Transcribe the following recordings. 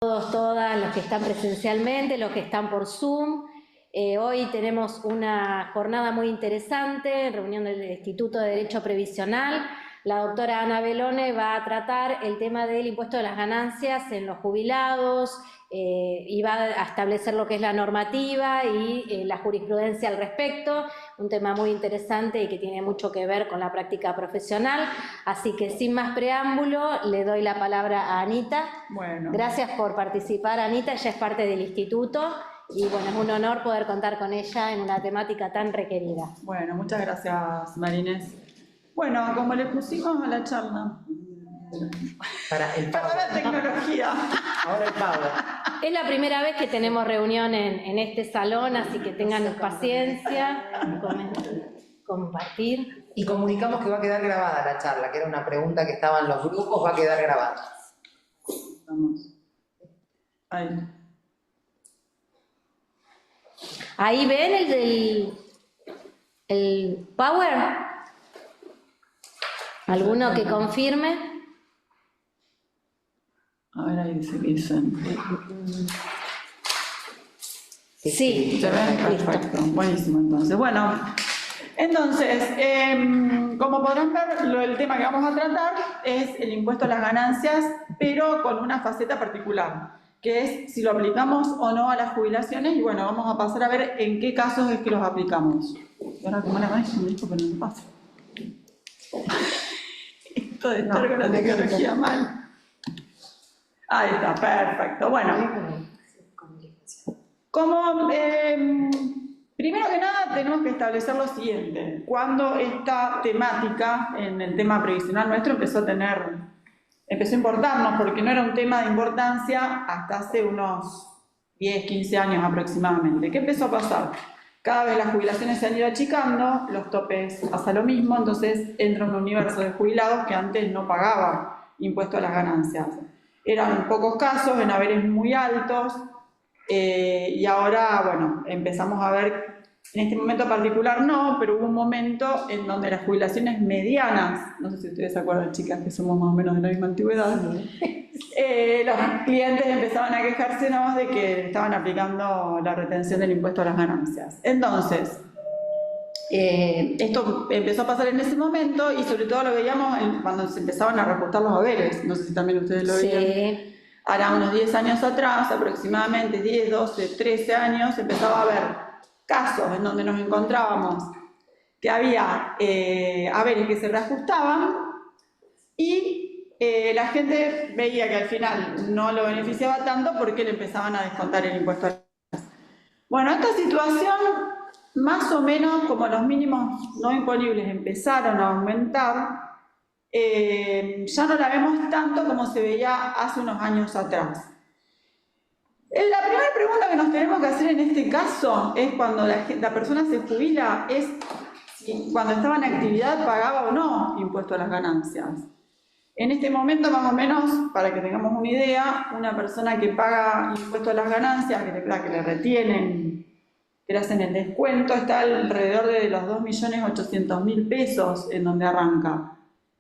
Todas los que están presencialmente, los que están por Zoom. Hoy tenemos una jornada muy interesante, reunión del Instituto de Derecho Previsional. La doctora Ana Belone va a tratar el tema del impuesto de las ganancias en los jubilados y va a establecer lo que es la normativa y la jurisprudencia al respecto, un tema muy interesante y que tiene mucho que ver con la práctica profesional. Así que sin más preámbulo, le doy la palabra a Anita. Bueno. Gracias por participar, Anita, ella es parte del instituto. Y bueno, es un honor poder contar con ella en una temática tan requerida. Bueno, muchas gracias, Marines. Bueno, como le pusimos a la charla. Para la tecnología. Ahora el Power. Es la primera vez que tenemos reunión en este salón, así que tengan paciencia, compartir. Y comunicamos que va a quedar grabada la charla, que era una pregunta que estaba en los grupos, va a quedar grabada. Vamos. Ahí. Ahí ven el Power. ¿Alguno que confirme? A ver, ahí dice que dicen. Sí. ¿Se ven? Perfecto. Buenísimo, entonces. Bueno, entonces, como podrán ver, el tema que vamos a tratar es el impuesto a las ganancias, pero con una faceta particular, que es si lo aplicamos o no a las jubilaciones. Y bueno, vamos a pasar a ver en qué casos es que los aplicamos. Y ahora, como la maestra me dijo que no me pasa. Esto de estar con la tecnología mal. Ahí está, perfecto. Bueno, como primero que nada tenemos que establecer lo siguiente. Cuando esta temática en el tema previsional nuestro empezó a importarnos, porque no era un tema de importancia hasta hace unos 10, 15 años aproximadamente. ¿Qué empezó a pasar? Cada vez las jubilaciones se han ido achicando, los topes pasa lo mismo, entonces entra un universo de jubilados que antes no pagaban impuesto a las ganancias. Eran pocos casos, en haberes muy altos, y ahora, bueno, empezamos a ver, en este momento particular no, pero hubo un momento en donde las jubilaciones medianas, no sé si ustedes se acuerdan, chicas, que somos más o menos de la misma antigüedad, los clientes empezaban a quejarse nomás de que estaban aplicando la retención del impuesto a las ganancias. Entonces, esto empezó a pasar en ese momento y sobre todo lo veíamos cuando se empezaban a reajustar los haberes. No sé si también ustedes lo veían. Sí. Ahora, unos 10 años atrás, aproximadamente 10, 12, 13 años, empezaba a haber casos en donde nos encontrábamos que había haberes que se reajustaban y la gente veía que al final no lo beneficiaba tanto porque le empezaban a descontar el impuesto a las ganancias. Bueno, esta situación, más o menos como los mínimos no imponibles empezaron a aumentar, ya no la vemos tanto como se veía hace unos años atrás. La primera pregunta que nos tenemos que hacer en este caso es cuando la persona se jubila, es si cuando estaba en actividad pagaba o no impuesto a las ganancias. En este momento, más o menos, para que tengamos una idea, una persona que paga impuesto a las ganancias, que le retienen, que le hacen el descuento, está alrededor de los 2.800.000 pesos en donde arranca.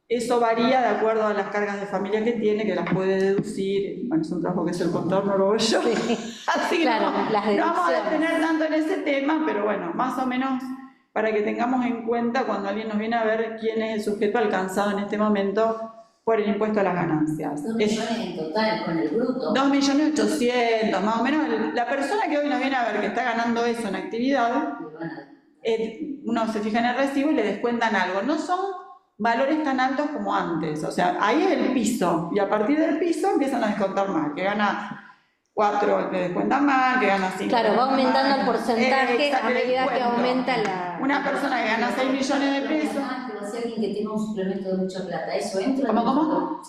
Eso varía de acuerdo a las cargas de familia que tiene, que las puede deducir. Bueno, es un trabajo que es el contador, no lo hago yo. Así que claro, no vamos a detener tanto en ese tema, pero bueno, más o menos para que tengamos en cuenta cuando alguien nos viene a ver quién es el sujeto alcanzado en este momento por el impuesto a las ganancias. 2 millones en total, con el bruto. 2.800.000, más o menos. La persona que hoy nos viene a ver que está ganando eso en actividad, uno se fija en el recibo y le descuentan algo. No son valores tan altos como antes, o sea, ahí es el piso, y a partir del piso empiezan a descontar más, que gana 4 le descuentan más, que gana 5. Claro, va aumentando el porcentaje a medida que aumenta la... Una persona que gana 6 millones de pesos... Pero si alguien que tiene un suplemento de mucha plata, ¿eso entra? ¿Cómo?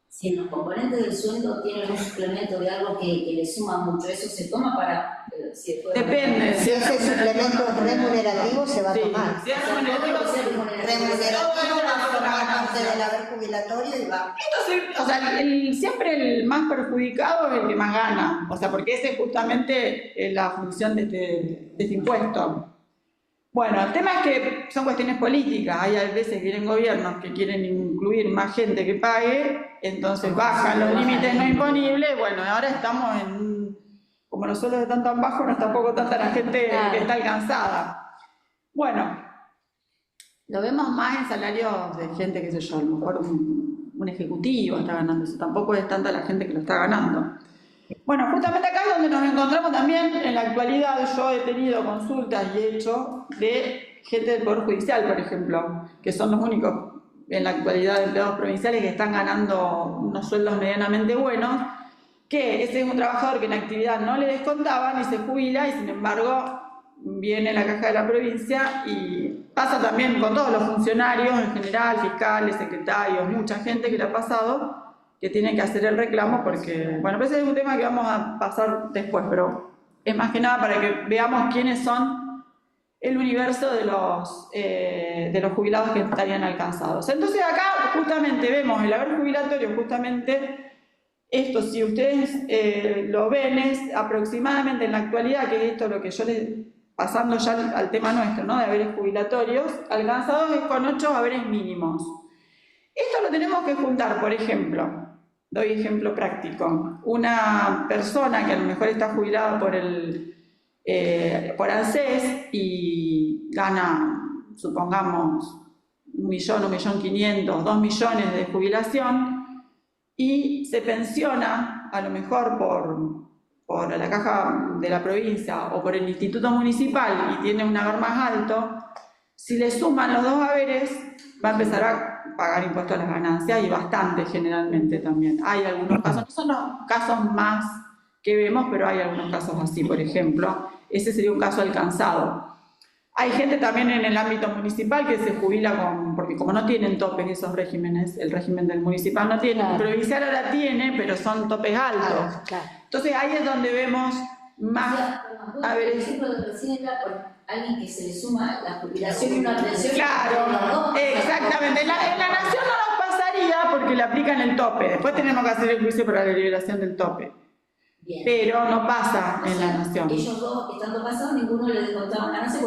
Si en los componentes del sueldo tiene un suplemento de algo que le suma mucho, ¿eso se toma para...? Depende. Si ese suplemento es remunerativo, se va a tomar. Si es remunerativo, Remunerativo va a formar parte del haber jubilatorio y va. O sea, siempre el más perjudicado es el que más gana. O sea, porque esa es justamente la función de este impuesto. Bueno, el tema es que son cuestiones políticas. Hay a veces que vienen gobiernos que quieren incluir más gente que pague, entonces bajan los límites no imponibles. Bueno, ahora estamos como los sueldos están tan bajos, no es tampoco tanta la gente que está alcanzada. Bueno, lo vemos más en salarios de gente, qué sé yo, a lo mejor un ejecutivo está ganando eso, tampoco es tanta la gente que lo está ganando. Bueno, justamente acá es donde nos encontramos también. En la actualidad yo he tenido consultas y he hecho de gente del Poder Judicial, por ejemplo, que son los únicos en la actualidad de empleados provinciales que están ganando unos sueldos medianamente buenos, que ese es un trabajador que en la actividad no le descontaban y se jubila y sin embargo viene la caja de la provincia, y pasa también con todos los funcionarios en general, fiscales, secretarios, mucha gente que le ha pasado, que tiene que hacer el reclamo porque, bueno, ese es un tema que vamos a pasar después, pero es más que nada para que veamos quiénes son el universo de los jubilados que estarían alcanzados. Entonces acá justamente vemos el haber jubilatorio, justamente esto, si ustedes lo ven, es aproximadamente en la actualidad, que es esto lo que yo les, pasando ya al tema nuestro, ¿no?, de haberes jubilatorios, alcanzados es con 8 haberes mínimos. Esto lo tenemos que juntar, por ejemplo, doy ejemplo práctico, una persona que a lo mejor está jubilada por ANSES y gana, supongamos, 1.000.000, 1.500.000, 2 millones de jubilación y se pensiona a lo mejor por la caja de la provincia o por el instituto municipal y tiene un haber más alto, si le suman los dos haberes va a empezar a pagar impuestos a las ganancias, y bastante generalmente también. Hay algunos casos, no son los casos más que vemos, pero hay algunos casos así, por ejemplo. Ese sería un caso alcanzado. Hay gente también en el ámbito municipal que se jubila porque como no tienen topes esos regímenes, el régimen del municipal no tiene, el provincial ahora tiene, pero son topes altos. Entonces ahí es donde vemos más haberes. Alguien que se le suma la jubilación y una pensión. Claro, exactamente. En la nación no nos pasaría porque le aplican el tope. Después tenemos que hacer el juicio para la liberación del tope. Bien. Pero no pasa en la nación. Ellos dos, estando pasados, ninguno le descontaban ganancias.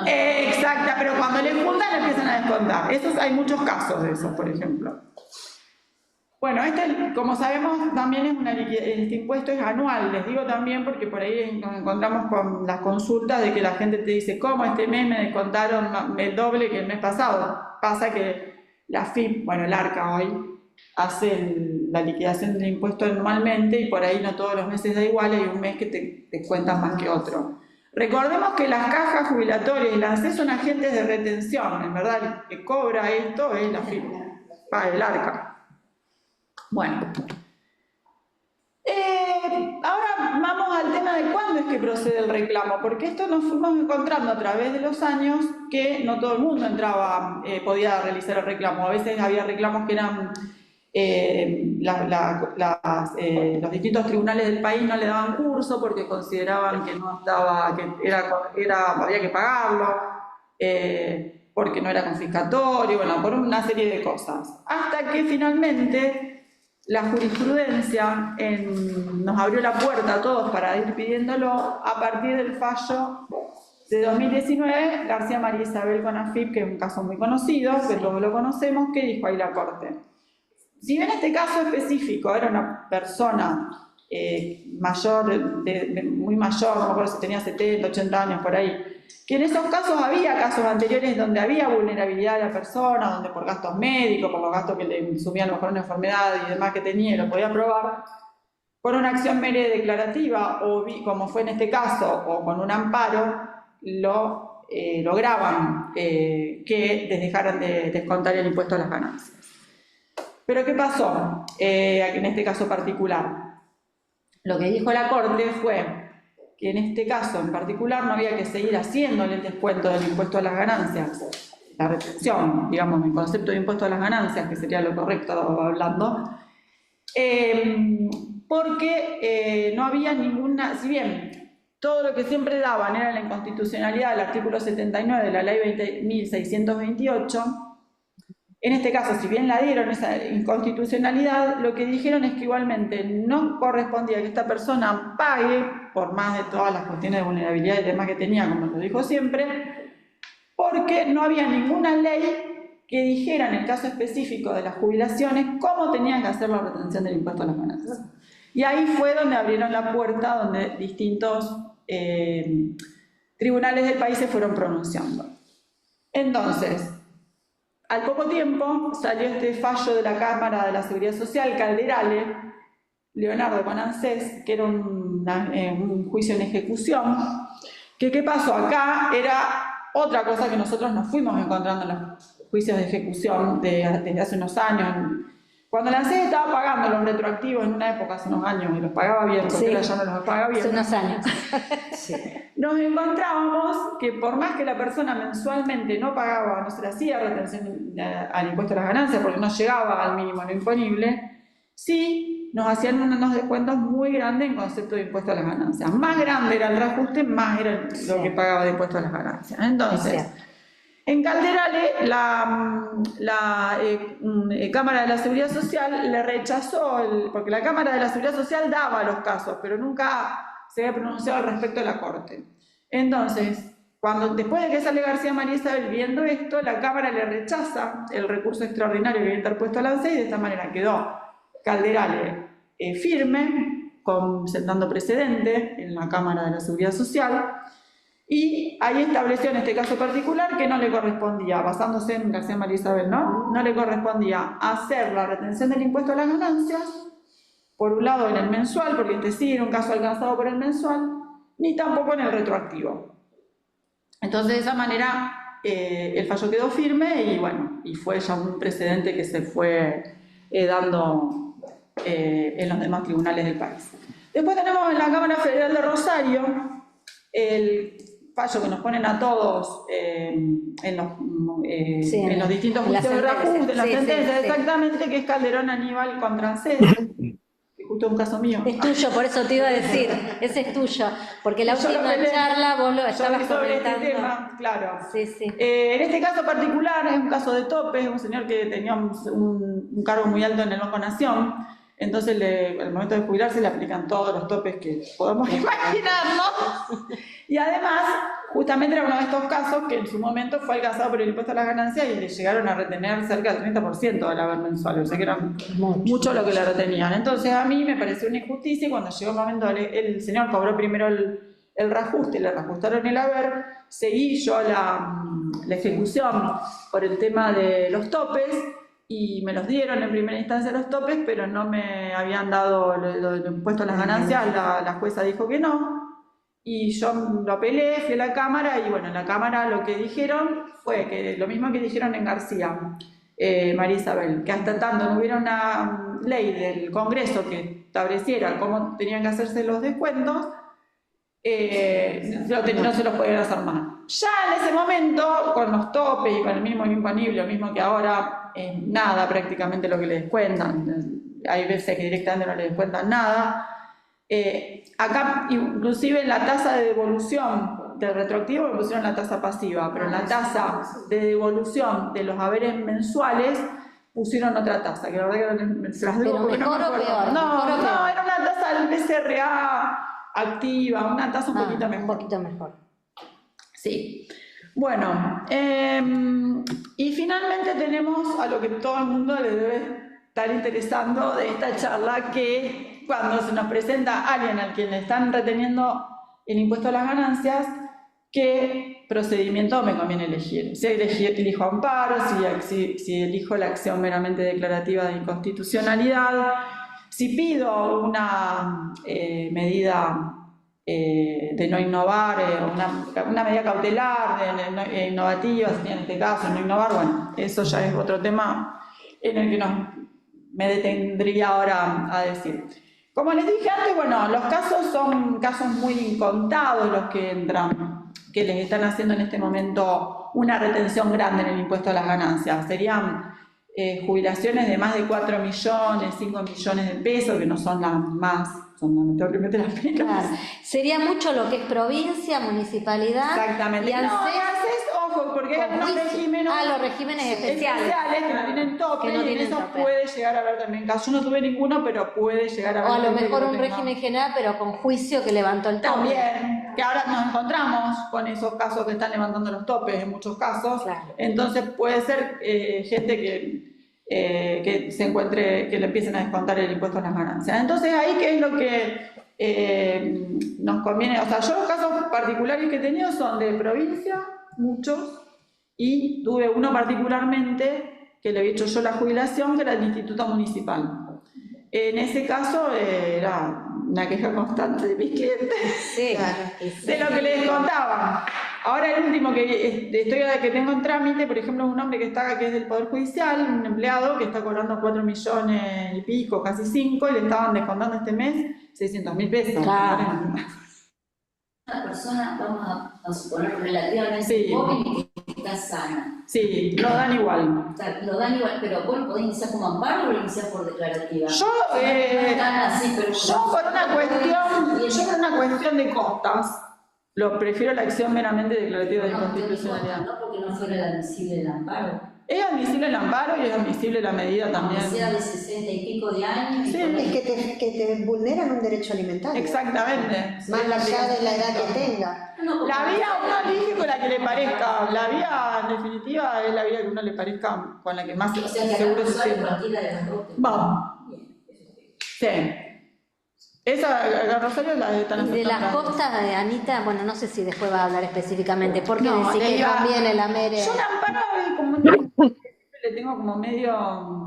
Exacta, pero cuando le juntan le empiezan a descontar. Hay muchos casos de esos, por ejemplo. Bueno, como sabemos, también este impuesto es anual. Les digo también porque por ahí nos encontramos con las consultas de que la gente te dice, ¿cómo este mes me descontaron el doble que el mes pasado? Pasa que la FIP, bueno, el ARCA hoy, hace la liquidación del impuesto anualmente y por ahí no todos los meses da igual, hay un mes que te cuentan más que otro. Recordemos que las cajas jubilatorias y la ANSES son agentes de retención. En verdad, el que cobra esto es la FIP, el ARCA. Bueno, ahora vamos al tema de cuándo es que procede el reclamo, porque esto nos fuimos encontrando a través de los años que no todo el mundo podía realizar el reclamo. A veces había reclamos que eran, los distintos tribunales del país no le daban curso porque consideraban que no estaba, había que pagarlo, porque no era confiscatorio, bueno, por una serie de cosas. Hasta que finalmente la jurisprudencia nos abrió la puerta a todos para ir pidiéndolo a partir del fallo de 2019, García María Isabel con AFIP, que es un caso muy conocido, que todos lo conocemos, que dijo ahí la Corte. Si bien este caso específico era una persona mayor, muy mayor, no me acuerdo si tenía 70, 80 años por ahí, que en esos casos había casos anteriores donde había vulnerabilidad de la persona, donde por gastos médicos, por los gastos que le sumían a lo mejor una enfermedad y demás que tenía y lo podía probar, por una acción mere declarativa o como fue en este caso, o con un amparo, lograban que les dejaran de descontar el impuesto a las ganancias. Pero ¿qué pasó en este caso particular? Lo que dijo la Corte fue que en este caso en particular no había que seguir haciéndole el descuento del impuesto a las ganancias, la retención, digamos, el concepto de impuesto a las ganancias, que sería lo correcto hablando, porque no había ninguna, si bien todo lo que siempre daban era la inconstitucionalidad del artículo 79 de la ley 20.628, en este caso, si bien la dieron esa inconstitucionalidad, lo que dijeron es que igualmente no correspondía que esta persona pague, por más de todas las cuestiones de vulnerabilidad y demás que tenía, como lo dijo siempre, porque no había ninguna ley que dijera en el caso específico de las jubilaciones cómo tenían que hacer la retención del impuesto a las ganancias. Y ahí fue donde abrieron la puerta, donde distintos tribunales del país se fueron pronunciando. Entonces, al poco tiempo salió este fallo de la Cámara de la Seguridad Social, Calderale, Leonardo con ANSES, que era un juicio en ejecución, que ¿qué pasó? Acá era otra cosa que nosotros nos fuimos encontrando en los juicios de ejecución desde hace unos años. Cuando la ANSES estaba pagando los retroactivos en una época, hace unos años, y los pagaba bien, porque ahora ya no los paga bien. Hace unos años. Sí. Nos encontrábamos que por más que la persona mensualmente no pagaba, no se le hacía retención al impuesto a las ganancias porque no llegaba al mínimo no imponible, sí nos hacían unos descuentos muy grandes en concepto de impuesto a las ganancias. Más grande era el reajuste, más era lo que pagaba de impuesto a las ganancias. Entonces, en Calderale, la Cámara de la Seguridad Social le rechazó, porque la Cámara de la Seguridad Social daba los casos, pero nunca se había pronunciado al respecto de la Corte. Entonces, después de que sale García María Isabel viendo esto, la Cámara le rechaza el recurso extraordinario que había interpuesto a la ANSES y de esta manera quedó Calderale firme, sentando precedente en la Cámara de la Seguridad Social. Y ahí estableció en este caso particular que no le correspondía, basándose en García María Isabel, no le correspondía hacer la retención del impuesto a las ganancias, por un lado en el mensual, porque este sí era un caso alcanzado por el mensual, ni tampoco en el retroactivo. Entonces de esa manera el fallo quedó firme y bueno, y fue ya un precedente que se fue dando en los demás tribunales del país. Después tenemos en la Cámara Federal de Rosario el fallo que nos ponen a todos en los distintos juicios de reajuste, en la sentencia, exactamente, que es Calderón Aníbal contra ANSES, que justo es un caso mío. Es tuyo, por eso te iba a decir, ese es tuyo, porque la última charla vos lo estabas comentando. Este tema, claro. Sí, sí. En este caso particular es un caso de topes, un señor que tenía un cargo muy alto en el Banco Nación. Entonces, al momento de jubilarse, le aplican todos los topes que podamos imaginarnos. Y además, justamente era uno de estos casos que en su momento fue alcanzado por el impuesto a las ganancias y le llegaron a retener cerca del 30% del haber mensual. O sea que era mucho lo que le retenían. Entonces, a mí me pareció una injusticia y cuando llegó el momento, el señor cobró primero el reajuste, le reajustaron el haber, seguí yo la ejecución por el tema de los topes. Y me los dieron en primera instancia los topes, pero no me habían dado lo impuesto a las ganancias, la jueza dijo que no, y yo lo apelé, fui a la Cámara, y bueno, en la Cámara lo que dijeron fue que lo mismo que dijeron en García María Isabel, que hasta tanto no hubiera una ley del Congreso que estableciera cómo tenían que hacerse los descuentos, no se los podían hacer más. Ya en ese momento, con los topes y con el mínimo imponible, lo mismo que ahora, nada prácticamente lo que le descuentan, hay veces que directamente no le descuentan nada. Acá inclusive en la tasa de devolución del retroactivo me pusieron la tasa pasiva, pero en la tasa de devolución de los haberes mensuales pusieron otra tasa, que la verdad que se las digo porque no me acuerdo. Peor, no, era una tasa del BCRA activa, una tasa un poquito mejor. Un poquito mejor. Sí. Bueno, y finalmente tenemos a lo que todo el mundo le debe estar interesando de esta charla, que cuando se nos presenta alguien al quien le están reteniendo el impuesto a las ganancias, ¿qué procedimiento me conviene elegir? Si elijo amparo, si elijo la acción meramente declarativa de inconstitucionalidad, si pido una medida de no innovar, una medida cautelar innovativa, en este caso no innovar, bueno, eso ya es otro tema en el que me detendría ahora a decir. Como les dije antes, bueno, los casos son casos muy contados los que entran, que les están haciendo en este momento una retención grande en el impuesto a las ganancias. Serían jubilaciones de más de 4 millones, 5 millones de pesos, que no son las más, son lamentablemente las menos. Claro. Sería mucho lo que es provincia, municipalidad. Exactamente. Y ANSES, ANSES, ojo, porque hay algunos regímenes los regímenes especiales. que no tienen tope, Que no y en tienen eso tope. puede llegar a haber también casos. Yo no tuve ninguno, pero puede llegar a O haber. a lo gente que mejor lo un tenga. régimen general, pero con juicio que levantó el tope. También, que ahora nos encontramos con esos casos que están levantando los topes en muchos casos. Claro. Entonces puede ser gente que se encuentre, que le empiecen a descontar el impuesto a las ganancias. Entonces ahí, ¿qué es lo que nos conviene? O sea, yo los casos particulares que he tenido son de provincia, muchos, y tuve uno particularmente que le había hecho yo la jubilación, que era el Instituto Municipal. En ese caso era una queja constante de mis clientes Sí, de lo que les contaban. Ahora el último que tengo en trámite, por ejemplo, es un hombre que es del Poder Judicial, un empleado que está cobrando 4 millones y pico, casi 5, y le estaban descontando este mes 600.000 pesos. Claro. Una persona, vamos a suponer, relativamente Sí. joven y que está sana. Sí, lo dan igual. O sea, lo dan igual, pero vos lo podés iniciar como amparo o lo iniciar por declarativa. Yo, No están así, pero por una cuestión de costas, lo prefiero la acción meramente declarativa de inconstitucionalidad. No porque no fuera admisible el amparo. Es admisible el amparo y es admisible la medida también. Aunque sea de 60 y pico de años. Sí. Es que te vulneran un derecho alimentario. Exactamente. Más Es la allá de la edad aplicación. que tenga. La vía uno elige con la que le parezca. La vía, en definitiva, es la vía que uno le parezca con la que más O sea, que seguro acá no se sale sienta. cualquiera de las dos. Vamos. Bien, eso sí. Sí. Esa, Rosario, la están Y de las aceptando. costas, Anita, bueno, no sé si después va a hablar específicamente, porque No, decir que iba- conviene la mere. Yo la amparo le tengo como medio,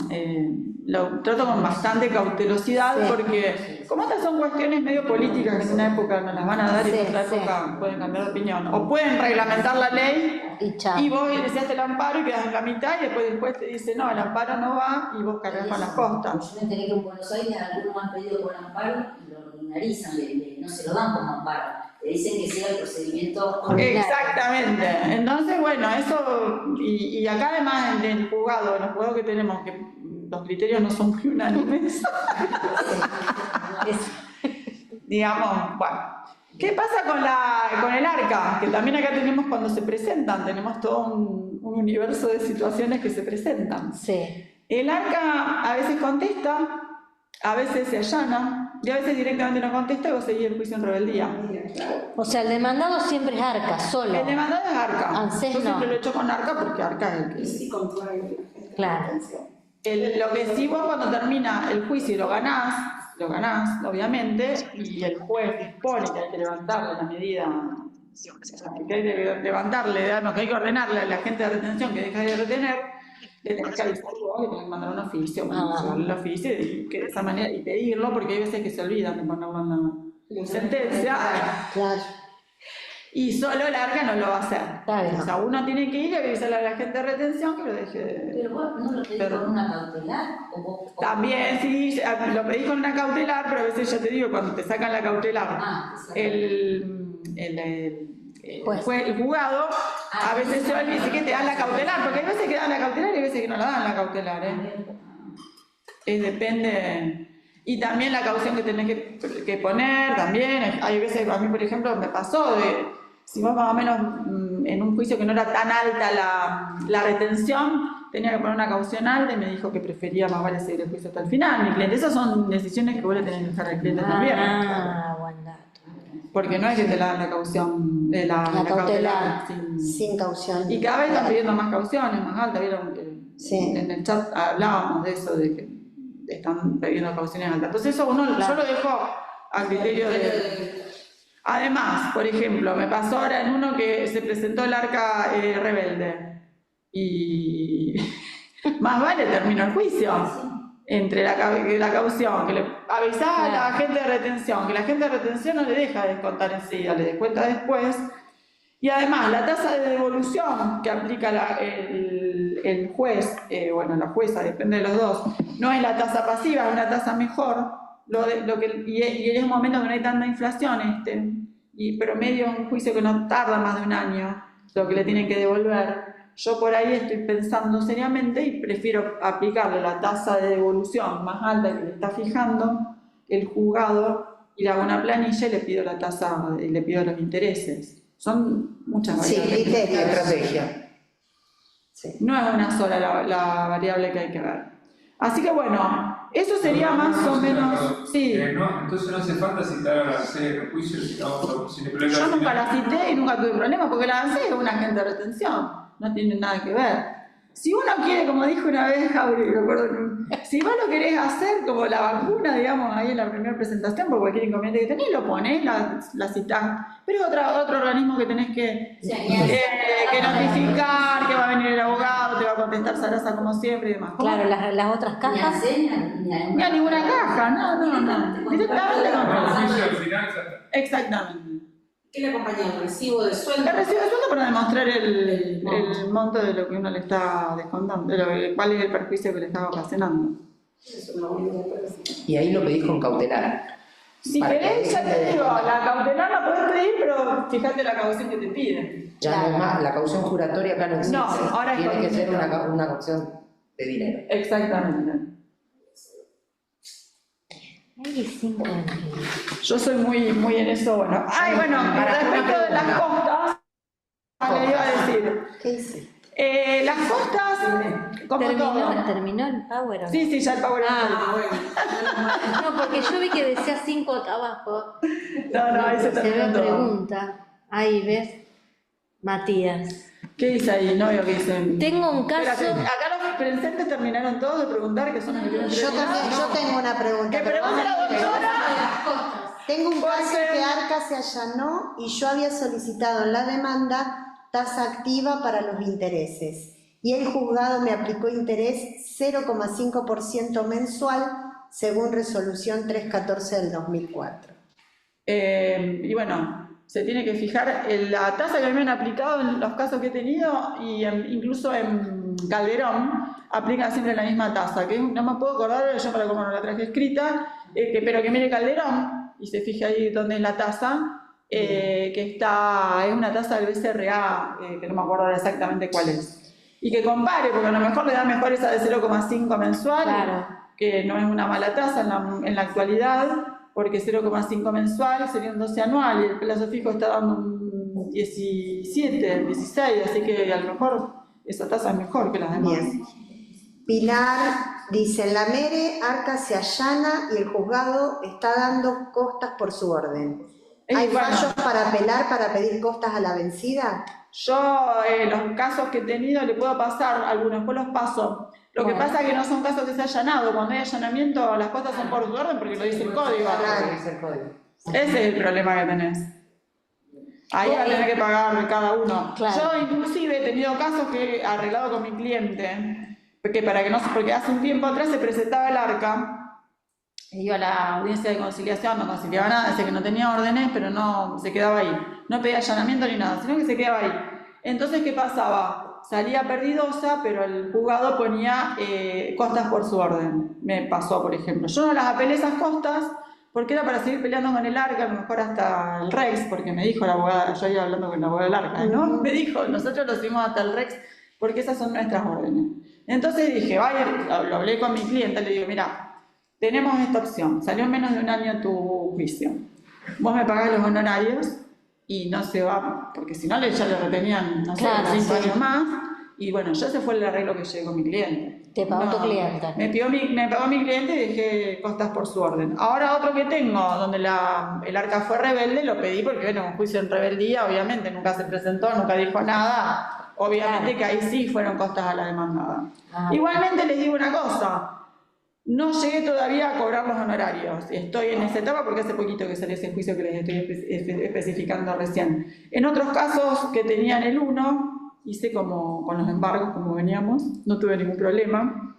lo trato con bastante cautelosidad, Sí. porque como estas son cuestiones medio políticas que en una época nos las van a dar y Sí, en otra sí. época pueden cambiar de opinión, o pueden reglamentar la ley Y chao. y vos iniciaste el amparo y quedás en la mitad y después el juez te dice no, el amparo no va y vos cargas con las costas. Yo me enteré que en Buenos Aires algunos han pedido por amparo y lo ordinarizan, no se lo dan como amparo. Le dicen que siga el procedimiento ordinario. Exactamente. Entonces, bueno, eso, y acá además en el juzgado, en los juzgados que tenemos, que los criterios no son muy unánimes, digamos, bueno. ¿Qué pasa con el ARCA? Que también acá tenemos cuando se presentan, tenemos todo un universo de situaciones que se presentan. Sí. El ARCA a veces contesta, a veces se allana, y a veces directamente no contesta y vos seguís el juicio en rebeldía. O sea, el demandado siempre es ARCA, solo. El demandado es ARCA. ANSES Yo no. siempre lo he hecho con ARCA porque ARCA es el que... Sí, controla Claro. Lo que sí, vos cuando termina el juicio y lo ganás, obviamente, y el juez dispone que hay que levantarle la medida, que hay que levantarle, digamos, que hay que ordenarle a la gente de retención que deja de retener, le tenés que avisar, le tenés que mandar un oficio, llevarle el oficio y que de esa manera, y pedirlo, porque hay veces que se olvidan de ponerlo en la sentencia. Claro. Y solo el ARCA no lo va a hacer. Está bien. O sea, uno tiene que ir y avisarle a la gente de retención que lo deje de... Pero vos no lo pedís con una cautelar o vos. También, sí, lo pedí con una cautelar, pero a veces ya te digo, cuando te sacan la cautelar, el juzgado, a veces se olvida que te dan la cautelar, porque hay veces que dan la cautelar y hay veces que no la dan la cautelar, depende. Y también la caución que tenés que poner, también, hay veces, a mí por ejemplo me pasó si vos más o menos en un juicio que no era tan alta la retención, tenía que poner una caución alta y me dijo que prefería más vale seguir el juicio hasta el final. Mi cliente, esas son decisiones que vos le tenés que dejar al cliente también. Ah, buen dato. Porque no es que te la dan la caución, la cautelar. Sin caución. Y cada vez están pidiendo más cauciones, más altas. Vieron que Sí. en el chat hablábamos de eso, de que están pidiendo cauciones altas. Entonces eso yo lo dejo a criterio de... Además, por ejemplo, me pasó ahora en uno que se presentó el ARCA rebelde y más vale terminó el juicio entre la caución, que le avisaba a la gente de retención, que la gente de retención no le deja de descontar enseguida, le descuenta después, y además la tasa de devolución que aplica el juez, la jueza, depende de los dos, no es la tasa pasiva, es una tasa mejor. Y en un momento que no hay tanta inflación, y promedio es un juicio que no tarda más de un año, lo que le tienen que devolver. Yo por ahí estoy pensando seriamente y prefiero aplicarle la tasa de devolución más alta que le está fijando el juzgado y le hago una planilla y le pido la tasa y le pido los intereses. Son muchas Sí, variables. criterios. Estrategia. Sí. No es una sola la variable que hay que ver. Así que bueno, eso sería más o menos... Sí, No, entonces no hace falta citar a la sede de juicio si no, si el problema yo al nunca final- la cité y nunca tuve problema porque la ANSES es un agente de retención, no tiene nada que ver. Si uno quiere, como dijo una vez Jauri, me acuerdo, si vos lo querés hacer como la vacuna, digamos, ahí en la primera presentación, por cualquier inconveniente que tenés, lo ponés, la citás. Pero es otro organismo que tenés que notificar, que va a venir el abogado, te va a contestar Sarasa como siempre y demás. Claro, las otras Ni cajas. a Ni a ninguna caja, no. Directamente con El el juicio al final ya está. Exactamente. ¿Qué le acompaña? ¿El recibo de sueldo? El recibo de sueldo para demostrar el monto de lo que uno le está descontando, cuál es el perjuicio que le está ocasionando. Eso no voy a decir. Y ahí lo pedís con cautelar. Si Para querés, que ya deje te de digo, descontar. la cautelar la podés pedir, pero fíjate la caución que te piden. Ya no es más, la caución juratoria acá no existe. No, ahora es tiene con que ser dinero. una caución de dinero. Exactamente. Ay, 5 años. Yo soy muy en eso, bueno. Ay, bueno, Para respecto una de las pregunta. costas, le iba a decir. ¿Qué hice? Las costas, como todo. ¿Terminó el power? o no? Sí, ya el Power Ah, bueno. No, porque yo vi que decía 5 abajo. No, ahí se Se terminó ve todo. pregunta. Ahí ves. Matías. ¿Qué dice ahí? No veo qué dicen. Tengo un caso. Espérate, acá los presentes terminaron todos de preguntar, que son los que tienen Yo prioridad. también, yo tengo una pregunta. Que pero pregunte la doctora. tengo un caso Porque- que ARCA se allanó y yo había solicitado en la demanda tasa activa para los intereses. Y el juzgado me aplicó interés 0,5% mensual según resolución 314 del 2004. Y bueno, se tiene que fijar en la tasa que a mí me han aplicado en los casos que he tenido y incluso en Calderón aplican siempre la misma tasa, que no me puedo acordar, yo para como no la traje escrita, pero que mire Calderón y se fije ahí dónde es la tasa, que es una tasa del BCRA, que no me acuerdo ahora exactamente cuál es. Y que compare, porque a lo mejor le da mejor esa de 0,5 mensual, Claro. que no es una mala tasa en la actualidad, porque 0,5 mensual sería un 12 anual y el plazo fijo está dando un 17, 16, así que a lo mejor esa tasa es mejor que las demás. Bien. Pilar dice, en la MERE, ARCA se allana y el juzgado está dando costas por su orden. ¿Hay Bueno, fallos para apelar, para pedir costas a la vencida? yo los casos que he tenido le puedo pasar, algunos después los paso. Lo que Bueno. pasa es que no son casos que se ha allanado. Cuando hay allanamiento las cosas son por su orden porque lo dice el código. Claro. Ese es el código. Ese es el problema que tenés. Ahí va a tener que pagar cada uno. Claro. Yo inclusive he tenido casos que he arreglado con mi cliente, porque hace un tiempo atrás se presentaba el ARCA, iba a la audiencia de conciliación, no conciliaba nada, decía que no tenía órdenes, pero no se quedaba ahí. No pedía allanamiento ni nada, sino que se quedaba ahí. Entonces, ¿qué pasaba? Salía perdidosa, pero el juzgado ponía costas por su orden. Me pasó, por ejemplo. Yo no las apelé esas costas porque era para seguir peleando con el ARCA, a lo mejor hasta el REX, porque me dijo la abogada, yo iba hablando con la abogada del ARCA, ¿no? Me dijo, nosotros lo seguimos hasta el REX porque esas son nuestras órdenes. Entonces dije, vaya, lo hablé con mi cliente, le digo, mira, tenemos esta opción, salió en menos de un año tu juicio. Vos me pagás los honorarios y no se va, porque si no ya le retenían, no sé, Claro, 5 sí. años más. Y bueno, ya se fue el arreglo que llegué con mi cliente. Te pagó tu cliente. Me pagó mi cliente y dejé costas por su orden. Ahora otro que tengo, donde el ARCA fue rebelde, lo pedí porque, bueno, un juicio en rebeldía, obviamente, nunca se presentó, nunca dijo nada. Obviamente Claro. que ahí sí fueron costas a la demandada. Ah. Igualmente les digo una cosa, no llegué todavía a cobrar los honorarios. Estoy en esa etapa porque hace poquito que salió ese juicio que les estoy especificando recién. En otros casos que tenían el 1, hice como con los embargos, como veníamos, no tuve ningún problema.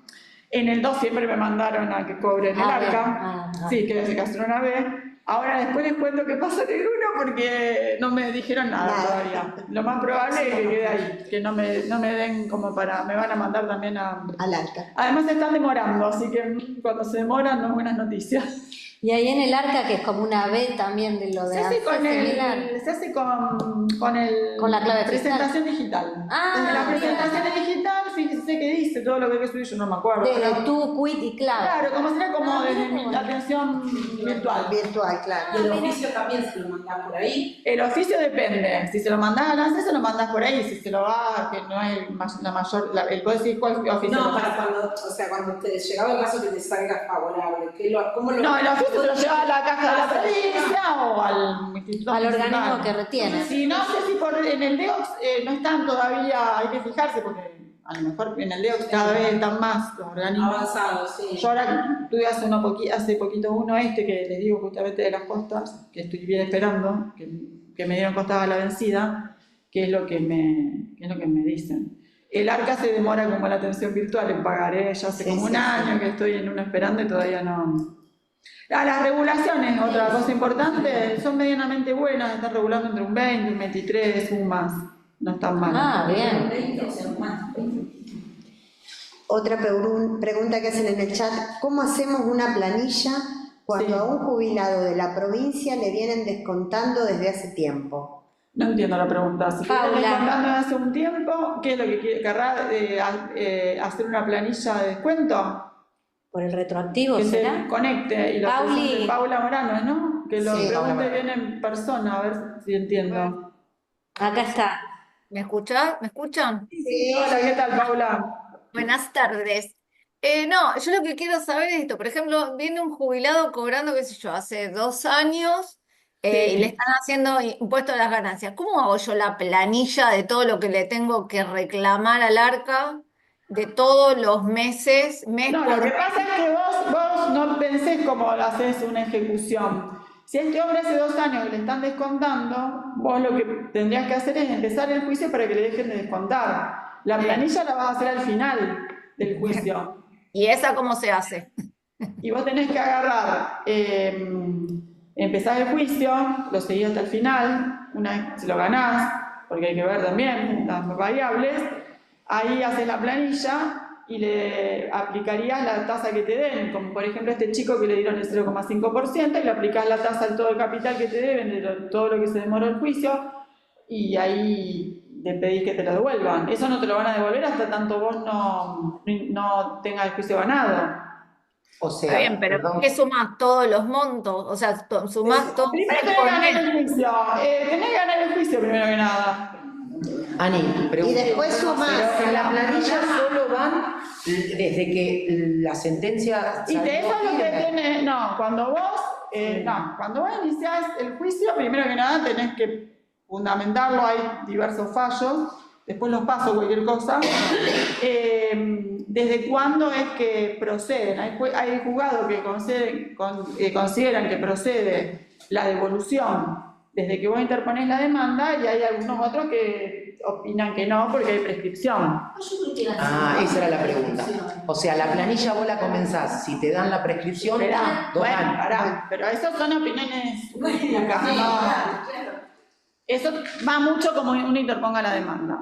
En el 2 siempre me mandaron a que cobre en el Ah, bien. ARCA. Ah, ah. Sí, que se castró una vez. Ahora después les cuento qué pasa en el 1 porque no me dijeron nada Nada. todavía. Lo más probable es que quede ahí, que no me den como me van a mandar también a... Al ARCA. Además se están demorando, así que cuando se demoran no es buenas noticias. Y ahí en el ARCA, que es como una B también de lo de Se hace con similar. con Con la clave presentación digital. Ah, En la bien. presentación digital, sé qué dice, todo lo que hay que subir, yo no me acuerdo. De tú, quit y clave. Claro, como sería como desde mira, la atención virtual. Virtual, claro. Y el oficio también se lo mandás por ahí. El oficio depende, si se lo mandás al ANSES, se lo mandás por ahí, si se lo va, que no hay la mayor, el puedo decir cuál oficio. No, para cuando, o sea, cuando te llegaba el caso que te salga favorable, ¿cómo lo? No, el oficio se lo lleva a la caja de la provincia o al instituto al organismo municipal. que retiene. Sí, no sé si en el DEOX no están todavía, hay que fijarse porque a lo mejor en el DEOX cada vez están más los organismos. Avanzado, sí. Yo ahora tuve hace poquito uno que les digo justamente de las costas, que estoy bien esperando, que me dieron costas a la vencida, que es lo que me dicen. El ARCA se demora como la atención virtual en pagar, ya hace como un año que estoy en uno esperando y todavía no. Las regulaciones, otra cosa importante, son medianamente buenas, están regulando entre un 20, un 23, un más, no están mal. Ah, bien. Otra pregunta que hacen en el chat, ¿cómo hacemos una planilla cuando a un jubilado de la provincia le vienen descontando desde hace tiempo? No entiendo la pregunta. Si Paula. quieres contando hace un tiempo, ¿qué es lo que querrá hacer una planilla de descuento? ¿Por el retroactivo Que será? se conecte y lo Pauli. presente Paula Morano, ¿no? Que lo Sí, pregunte bien en persona, a ver si entiendo. Acá está. ¿Me escuchan? ¿Me escuchan? Sí, hola, ¿qué tal, Paula? Buenas tardes. No, yo lo que quiero saber es esto. Por ejemplo, viene un jubilado cobrando, qué sé yo, hace 2 años y le están haciendo impuesto a las ganancias. ¿Cómo hago yo la planilla de todo lo que le tengo que reclamar al ARCA de todos los meses, mes No, por lo que mes? pasa es que vos no pensés cómo haces una ejecución. Si a este hombre hace 2 años que le están descontando, vos lo que tendrías que hacer es empezar el juicio para que le dejen de descontar. La planilla la vas a hacer al final del juicio. ¿Y esa cómo se hace? Y vos tenés que agarrar, empezar el juicio, lo seguís hasta el final, una vez si lo ganás, porque hay que ver también las variables, ahí haces la planilla y le aplicarías la tasa que te den, como por ejemplo a este chico que le dieron el 0,5% y le aplicás la tasa al todo el capital que te deben, de todo lo que se demoró el juicio, y ahí le pedís que te lo devuelvan. Eso no te lo van a devolver hasta tanto vos no tengas el juicio ganado. O sea, Está bien, pero perdón, ¿qué sumás todos los montos? O sea, sumás todo Primero mes tenés por que ganar mes. el juicio, tenés que ganar el juicio primero que nada. Ani, Y pregunta. después sumás. Pero en la planilla solo van desde que la sentencia Y de salió eso es lo que firme. tenés, cuando vos iniciás el juicio, primero que nada tenés que fundamentarlo, hay diversos fallos, después los paso cualquier cosa. ¿Desde cuándo es que proceden? Hay juzgados que consideran que procede la devolución desde que vos interponés la demanda y hay algunos otros que opinan que no porque hay prescripción. Esa era la pregunta. O sea, la planilla vos la comenzás, si te dan la prescripción, Esperá, 2 bueno, años. pará, pero eso son opiniones jurídicas, no. Eso va mucho como uno interponga la demanda.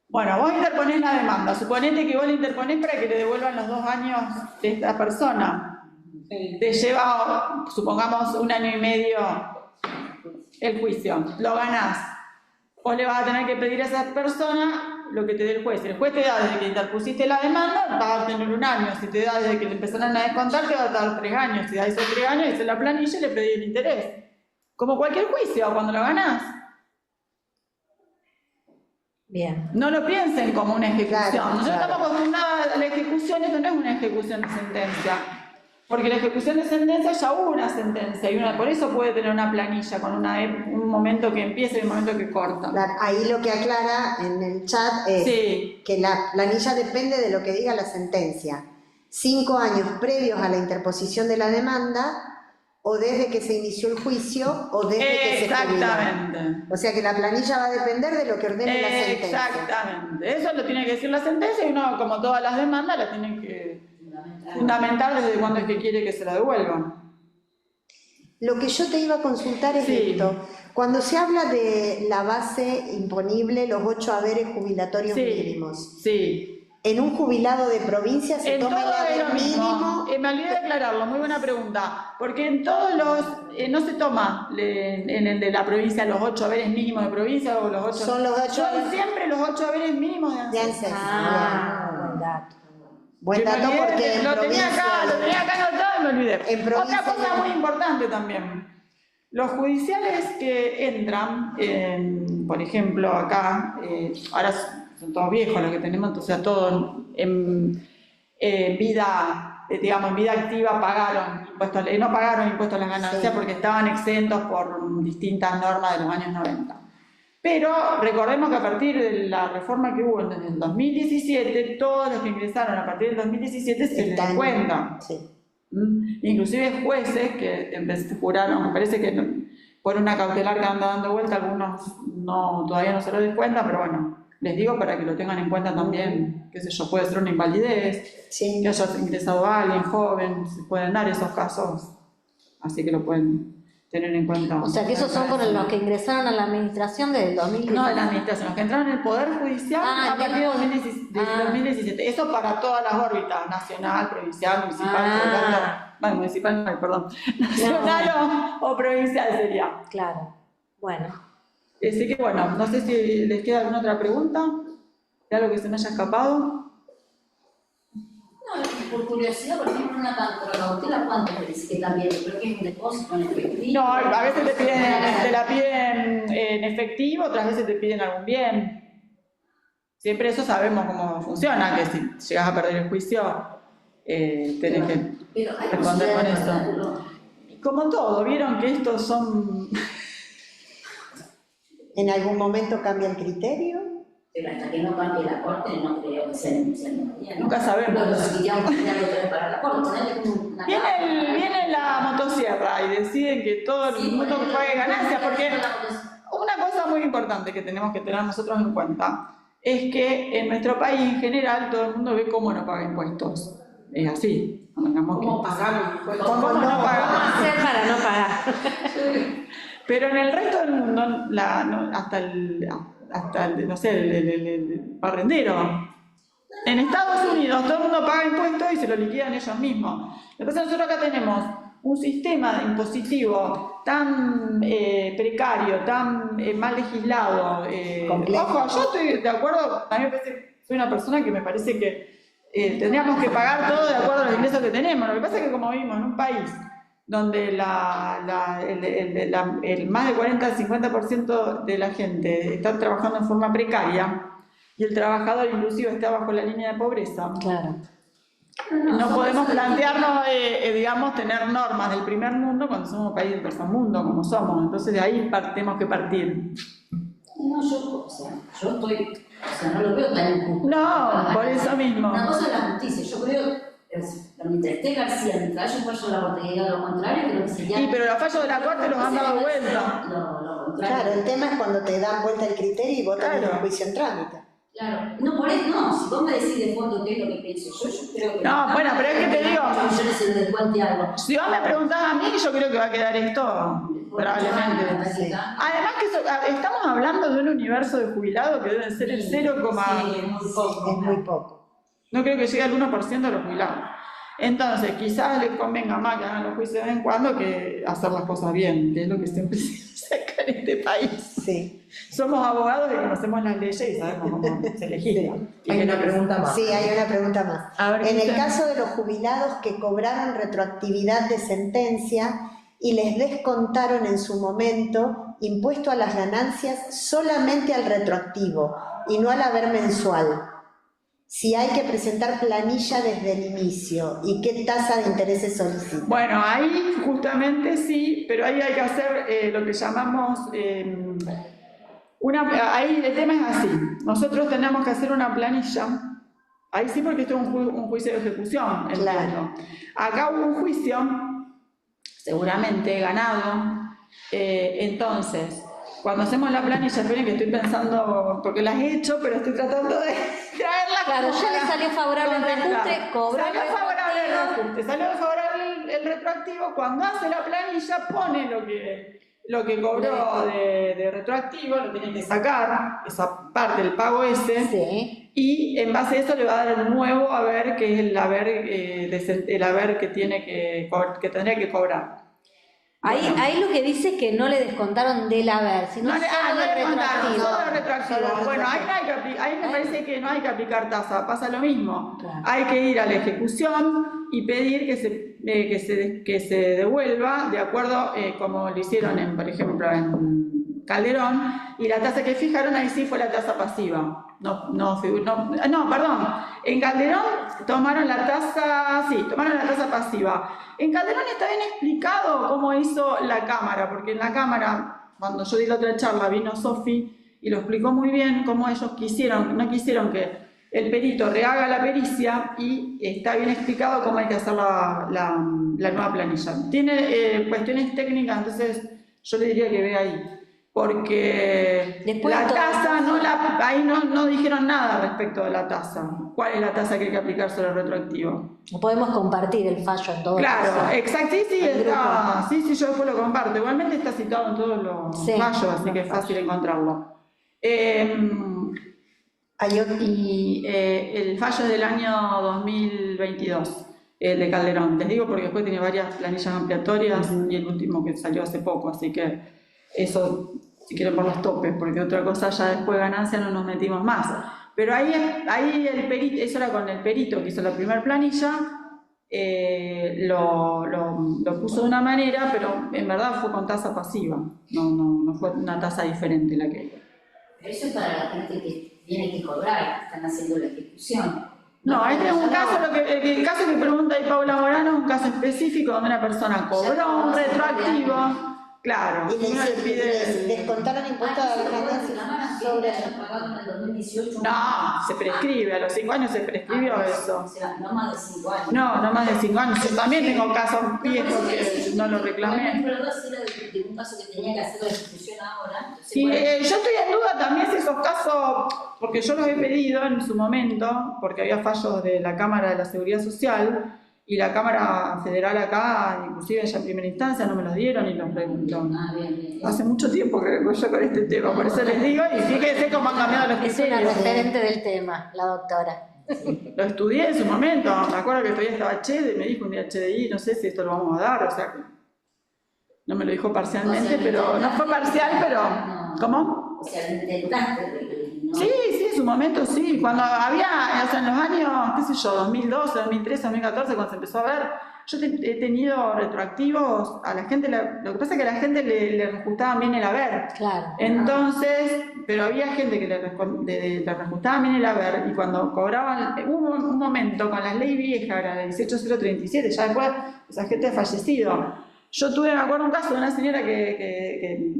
Bueno, vos interponés la demanda, suponete que vos la interponés para que te devuelvan los 2 años de esta persona. Te lleva, supongamos, 1 año y medio el juicio, lo ganás. Vos le vas a tener que pedir a esa persona lo que te dé el juez. El juez te da desde que interpusiste la demanda, vas a tener 1 año. Si te da desde que te empezaron a descontar, te va a dar 3 años. Si da esos 3 años, hice la planilla y le pedí el interés. Como cualquier juicio, cuando lo ganás. Bien. No lo piensen como una ejecución. Claro, Nosotros estamos acostumbrados a la ejecución, esto no es una ejecución de sentencia. Porque la ejecución de sentencia ya hubo una sentencia y por eso puede tener una planilla con un momento que empieza y un momento que corta. Claro, ahí lo que aclara en el chat es Sí. que la planilla depende de lo que diga la sentencia. 5 años previos a la interposición de la demanda, o desde que se inició el juicio, o desde que se jubiló. Exactamente. O sea que la planilla va a depender de lo que ordene la sentencia. Exactamente. Eso lo tiene que decir la sentencia y uno, como todas las demandas, la tiene que fundamentar desde cuándo es que quiere que se la devuelvan. Lo que yo te iba a consultar es Sí. esto. Cuando se habla de la base imponible, los 8 haberes jubilatorios mínimos, Sí. ¿en un jubilado de provincia se En toma todo el es haber lo mismo. mínimo? Me olvidé de aclararlo, muy buena pregunta. Porque en todos los, no se toma en el de la provincia los 8 haberes mínimos de provincia o los 8. Son los 8 Son haberes siempre los 8 haberes mínimos de de ANSES. ANSES. Ah, buen dato. Buen Que me dato olvidé, porque en lo tenía acá anotado y me olvidé. En provincia Otra cosa no. muy importante también. Los judiciales que entran, por ejemplo, acá, ahora son todos viejos los que tenemos, entonces todos en vida, digamos, en vida activa pagaron impuestos, no pagaron impuestos a las ganancias Sí. porque estaban exentos por distintas normas de los años 90. Pero recordemos que a partir de la reforma que hubo en el 2017, todos los que ingresaron a partir del 2017 se les Están- descuentan. Sí. Inclusive jueces que juraron, me parece que por una cautelar que anda dando vuelta, algunos todavía no se lo descuentan, pero bueno, les digo para que lo tengan en cuenta también, qué sé yo, puede ser una invalidez, Sí. que haya ingresado a alguien joven, se pueden dar esos casos, así que lo pueden tener en cuenta. O sea, que esos son con los que ingresaron a la administración desde el 2010. No, de la administración, los que entraron en el Poder Judicial a partir de 2017. Eso para todas las órbitas, nacional, provincial, municipal, bueno, municipal no, perdón, nacional o provincial sería. Claro, bueno. Así que bueno, no sé si les queda alguna otra pregunta, de algo que se me haya escapado. No, por curiosidad, por ejemplo, una cautela, ¿cuánto te dice que también? Creo que es un depósito en efectivo. No, a veces te la piden en efectivo, otras veces te piden algún bien. Siempre eso sabemos cómo funciona, que si llegas a perder el juicio, tenés que responder con eso. Como todo, vieron que estos son... ¿En algún momento cambia el criterio? Pero hasta que no cambie la corte, no creo que sea necesario. Nunca sabemos. Pero si queríamos cambiar otra vez para la corte, ponerle como una Viene la motosierra y deciden que todo el mundo pague ganancias, porque una cosa muy importante que tenemos que tener nosotros en cuenta es que en nuestro país en general todo el mundo ve cómo no paga impuestos. Es así. ¿Cómo pagamos? ¿Cómo no ¿Cómo pagamos? hacer para no pagar? Pero en el resto del mundo, hasta el, no sé, el barrendero. En Estados Unidos todo el mundo paga impuestos y se lo liquidan ellos mismos. Lo que pasa es que nosotros acá tenemos un sistema impositivo tan precario, tan mal legislado. Ojo, yo estoy de acuerdo, a mí me parece que soy una persona que me parece que tendríamos que pagar todo de acuerdo a los ingresos que tenemos. Lo que pasa es que como vivimos en un país donde el más del 40-50% de la gente está trabajando en forma precaria y el trabajador inclusive está bajo la línea de pobreza. Claro. No podemos plantearnos, digamos, tener normas del primer mundo cuando somos un país del tercer mundo, como somos. Entonces de ahí tenemos que partir. No, yo estoy, no lo veo tan injusto. No, por eso mismo. Una cosa es la justicia, yo creo, mientras esté García, mientras haya un fallo de la corte que diga lo contrario, creo que sería... Sí, pero los fallos de la corte los han dado vuelta. Lo contrario. Claro, el tema es cuando te dan vuelta el criterio y vos tenés Claro. un juicio en trámite. Claro, no, por eso no, si vos me decís de fondo qué es lo que pienso, yo creo que... No, bueno, pero es que te digo... Yo no se le descuente algo. Si vos me preguntás a mí, yo creo que va a quedar esto, probablemente. Sí. Además que estamos hablando de un universo de jubilados que deben ser el 0, Sí, muy poco. Es muy poco. no creo que llegue al 1% de los jubilados. Entonces, quizás les convenga más que hagan los juicios de vez en cuando que hacer las cosas bien, que es lo que siempre se saca en este país. Sí. Somos abogados y conocemos las leyes y sabemos cómo se legisla. Hay una pregunta más. Sí, hay una pregunta más. A ver, En el ¿qué? caso de los jubilados que cobraron retroactividad de sentencia y les descontaron en su momento impuesto a las ganancias solamente al retroactivo y no al haber mensual, si hay que presentar planilla desde el inicio y qué tasa de interés se solicita. Bueno, ahí justamente sí, pero ahí hay que hacer lo que llamamos ahí el tema es así. Nosotros tenemos que hacer una planilla. Ahí sí, porque esto es un juicio de ejecución. Claro. Entiendo. Acá hubo un juicio, seguramente ganado. Entonces, cuando hacemos la planilla, esperen que estoy pensando, porque las he hecho, pero estoy tratando de traerla. Claro, ya le salió favorable el reajuste, cobró Salió el favorable el retroactivo. reajuste, salió favorable el retroactivo. Cuando hace la planilla, pone lo que cobró de retroactivo, lo tiene que sacar, esa parte del pago ese. Sí. Y en base a eso le va a dar el nuevo haber, que es el haber que tendría que cobrar. Ahí lo que dice es que no le descontaron del haber, sino No le solo del contaron, retroactivo. solo retroactivo. Bueno, ahí me parece que no hay que aplicar tasa, pasa lo mismo. Claro. Hay que ir a la ejecución y pedir que se devuelva de acuerdo como lo hicieron, por ejemplo, en Calderón, y la tasa que fijaron ahí sí fue la tasa pasiva. No, perdón. En Calderón tomaron la tasa pasiva. En Calderón está bien explicado cómo hizo la Cámara, porque en la Cámara, cuando yo di la otra charla, vino Sofi y lo explicó muy bien cómo ellos no quisieron que el perito rehaga la pericia, y está bien explicado cómo hay que hacer la nueva planilla. Tiene cuestiones técnicas, entonces yo le diría que vea ahí. Porque Después la todo- tasa, ahí no dijeron nada respecto de la tasa. ¿Cuál es la tasa que hay que aplicar sobre el retroactivo? Podemos compartir el fallo en todo Claro, caso. exacto, sí, yo después lo comparto. Igualmente está citado en todos los Sí, fallos, así que es los fácil encontrarlo. Y el fallo es del año 2022, el de Calderón. Les digo porque después tiene varias planillas ampliatorias y el último que salió hace poco, así que eso, si quieren por los topes, porque otra cosa ya después ganancia no nos metimos más. Pero ahí el perito, eso era con el perito que hizo la primera planilla, lo puso de una manera, pero en verdad fue con tasa pasiva, no fue una tasa diferente la que... Pero eso es para la gente que tiene que cobrar, que están haciendo la ejecución. No, este es un caso, el caso que pregunta ahí Paula Morano es un caso específico donde una persona cobró un retroactivo. Claro, Y uno le les pide... descontaron impuestos a las ganancias sobre eso. pagado en el 2018. No, se prescribe, a los 5 años se prescribió eso. O sea, no más de 5 años. No más de 5 años. Yo también tengo casos viejos que no lo reclamé. Pero era de un caso que tenía que hacer la ejecución ahora. Entonces, Y bueno, yo estoy en duda también si esos casos, porque yo los he pedido en su momento, porque había fallos de la Cámara de la Seguridad Social, y la Cámara Federal acá, inclusive ya en primera instancia, no me los dieron y los preguntó. bien. Hace mucho tiempo que vengo yo con este tema, por eso les digo, y fíjense cómo han cambiado los Es una criterios. referente del tema, la doctora. Lo estudié en su momento, me acuerdo que todavía estaba Chede, me dijo un día HDI, no sé si esto lo vamos a dar, o sea, no me lo dijo parcialmente, pero no fue parcial, pero... ¿Cómo? O sea, intentaste, ¿no? Sí, en su momento sí, cuando había, o sea, en los años, qué sé yo, 2012, 2013, 2014, cuando se empezó a ver, yo he tenido retroactivos a la gente, lo que pasa es que a la gente le reajustaban bien el haber. Claro. Entonces, pero había gente que le reajustaban bien el haber, y cuando cobraban, hubo un momento con la ley vieja, la 18037, ya después esa gente ha fallecido. Yo me acuerdo un caso de una señora que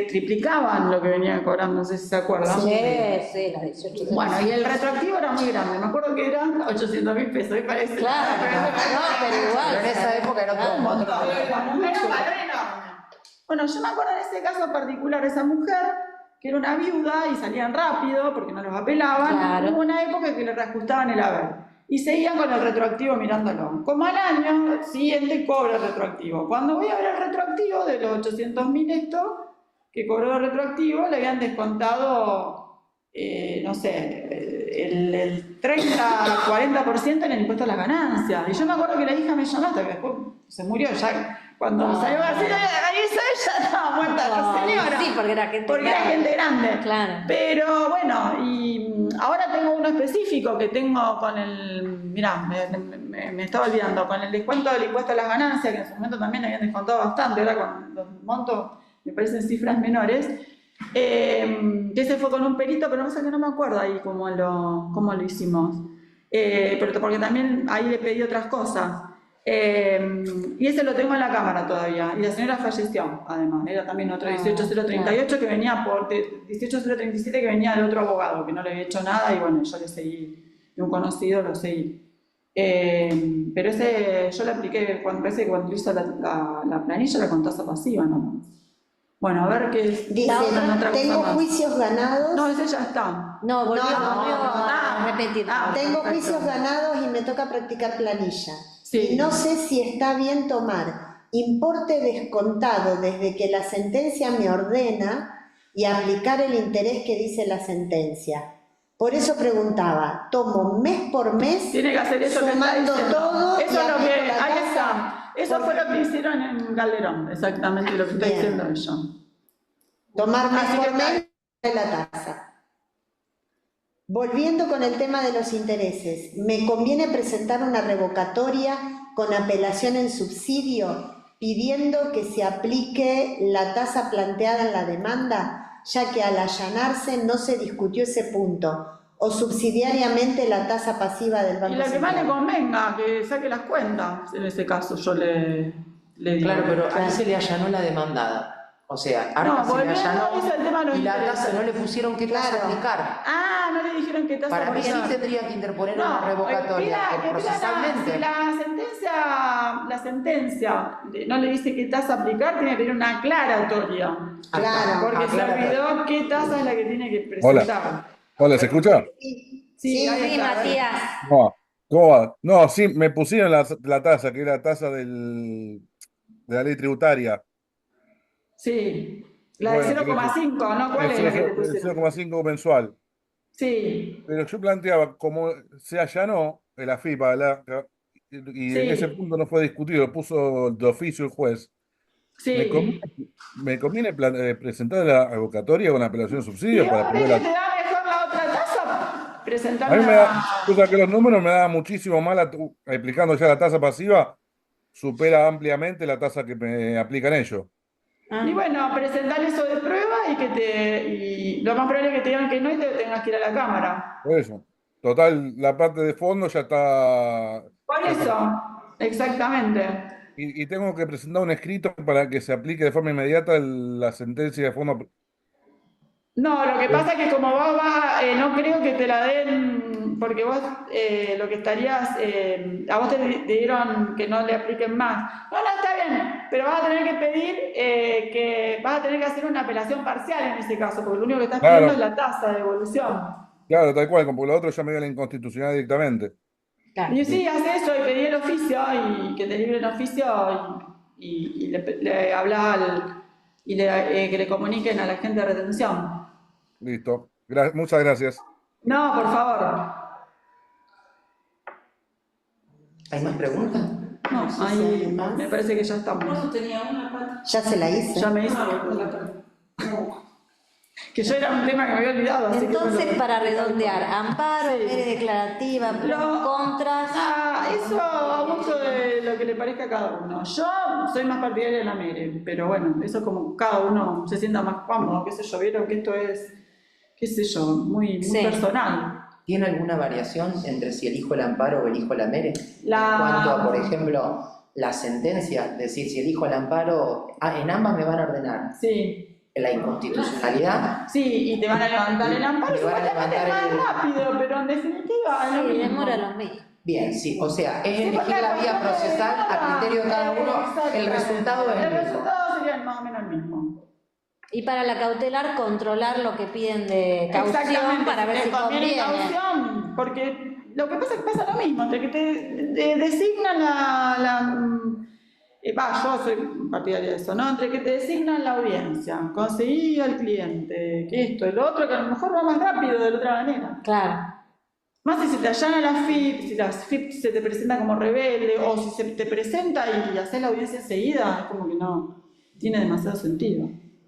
triplicaban lo que venían cobrando, no sé si se acuerdan. Sí, la 18. Bueno, y el retroactivo era muy grande, me acuerdo que eran 800.000 pesos, me parece. Claro, no, pero igual. Pero en esa época era otro Era un valor enorme. Bueno, yo me acuerdo de ese caso particular, esa mujer, que era una viuda y salían rápido porque no los apelaban. Claro. Hubo una época que le reajustaban el haber y seguían con el retroactivo mirándolo. Como al año siguiente cobra el retroactivo. Cuando voy a ver el retroactivo de los 800.000 esto, que cobró el retroactivo, le habían descontado, no sé, el 30-40% en el impuesto a las ganancias. Y yo me acuerdo que la hija me llamó hasta que después se murió ya. Cuando salió así, ella estaba muerta la señora. Sí, porque era gente grande. Claro. Pero bueno, y ahora tengo uno específico que tengo con el, mirá, me estaba olvidando, con el descuento del impuesto a las ganancias, que en su momento también habían descontado bastante, ahora con los montos me parecen cifras menores, que ese fue con un perito, pero no sé, que no me acuerdo ahí cómo lo hicimos, pero porque también ahí le pedí otras cosas. Y ese lo tengo en la Cámara todavía, y la señora falleció, además, era también otro 18038 que venía por 18037 que venía de otro abogado, que no le había hecho nada, y bueno, yo le seguí, de un conocido lo seguí. Pero ese yo le apliqué, cuando hizo la planilla, la con tasa pasiva, ¿no? Bueno, a ver qué es. Dice, tengo juicios ganados. No, ese ya está. No, volvió a repetir. Tengo perfecto. juicios ganados y me toca practicar planilla. Sí. Y no sé si está bien tomar importe descontado desde que la sentencia me ordena y aplicar el interés que dice la sentencia. Por eso preguntaba, tomo mes por mes, Tiene que hacer eso que está sumando diciendo. todo Eso y es lo que, aplico la ahí tasa. está. Eso fue lo que hicieron en Galerón, exactamente lo que está Bien. diciendo ella. Tomar mes Así por que mes la tasa. Volviendo con el tema de los intereses, ¿me conviene presentar una revocatoria con apelación en subsidio pidiendo que se aplique la tasa planteada en la demanda, ya que al allanarse no se discutió ese punto, o subsidiariamente la tasa pasiva del Y Banco la que más le Central? convenga, que saque las cuentas, en ese caso yo le digo. Claro, pero ahí se le allanó la demandada. O sea, No, Arca se le volviendo allanó a ese tema de los y la intereses. tasa no le pusieron qué tasa Claro. aplicar. Ah, no le dijeron que tasa Para mí sí aplicar. tendría que interponer No, una revocatoria que pida procesalmente. si la sentencia no le dice qué tasa aplicar, tiene que tener una aclaratoria. Claro. Porque se Aclaratoria. olvidó qué tasa es la que tiene que presentar. Hola, ¿se escucha? Sí, ahí Sí, está. Matías. No, ¿cómo va? No, sí, me pusieron la tasa, que era la tasa de la ley tributaria. Sí, la de Bueno, 0,5, ¿no? ¿Cuál es la que te el pusieron? 0,5 mensual. Sí, Pero yo planteaba, como se allanó el AFIPA, y en ese sí, punto no fue discutido, puso de oficio el juez, ¿me conviene, sí. presentar la revocatoria con apelación de Y subsidio para ahora que poder... te da mejor la otra tasa, A presentar mí me da, la... o sea, que los números me da muchísimo mal, explicando ya la tasa pasiva, supera ampliamente la tasa que me aplican ellos. Y bueno, presentar eso de prueba y lo más probable es que te digan que no y te tengas que ir a la cámara. Por eso. Total, la parte de fondo ya está. Por eso, exactamente. Y tengo que presentar un escrito para que se aplique de forma inmediata la sentencia de fondo. No, lo que pasa es que como vos vas, no creo que te la den, porque vos lo que estarías, a vos te dieron que no le apliquen más. No, está bien, pero vas a tener que pedir vas a tener que hacer una apelación parcial en ese caso, porque lo único que estás pidiendo es Claro, la tasa de devolución. claro, tal cual, como lo otro ya me dio la inconstitucionalidad directamente. Claro. Y sí, hace eso y pedí el oficio y que te libre el oficio y le habla que le comuniquen a la gente de retención. Listo. Muchas gracias. No, por favor. ¿Hay más preguntas? No, ahí me parece que ya estamos. Yo tenía una pata. Ya se la hice. Ya me hice. Que yo era un tema que me había olvidado. Así Entonces, que para redondear, amparo, Sí. mere declarativa, pros, Lo- contras. Eso a mucho de lo que le parezca a cada uno. Yo soy más partidaria de la MERE, pero bueno, eso como cada uno se sienta más cómodo, qué sé yo, vieron que esto es, qué sé yo, muy Sí. personal. ¿Tiene alguna variación entre si elijo el amparo o elijo la mere? La- En cuanto a, por ejemplo, la sentencia, decir, si elijo el amparo, en ambas me van a ordenar Sí. la inconstitucionalidad. Sí, y te van a levantar el amparo, Me van a supuestamente es levantar más rápido, pero en definitiva es lo Sí, mismo. demora lo mismo. Bien, sí, o sea, es Sí, elegir porque la vía cuando procesal a criterio de cada uno, el resultado es El el mismo. resultado sería más o menos el mismo. Y para la cautelar, controlar lo que piden de caución Exactamente, para ver si conviene. caución, porque lo que pasa es que pasa lo mismo, entre que te designan yo soy partidaria de eso, ¿no? Entre que te designan la audiencia, conseguí al cliente, que esto, el otro, que a lo mejor va más rápido de la otra manera. Claro. Más si se te allana la FIP, si la FIP se te presenta como rebelde, o si se te presenta y haces la audiencia enseguida, es como que no tiene demasiado sentido.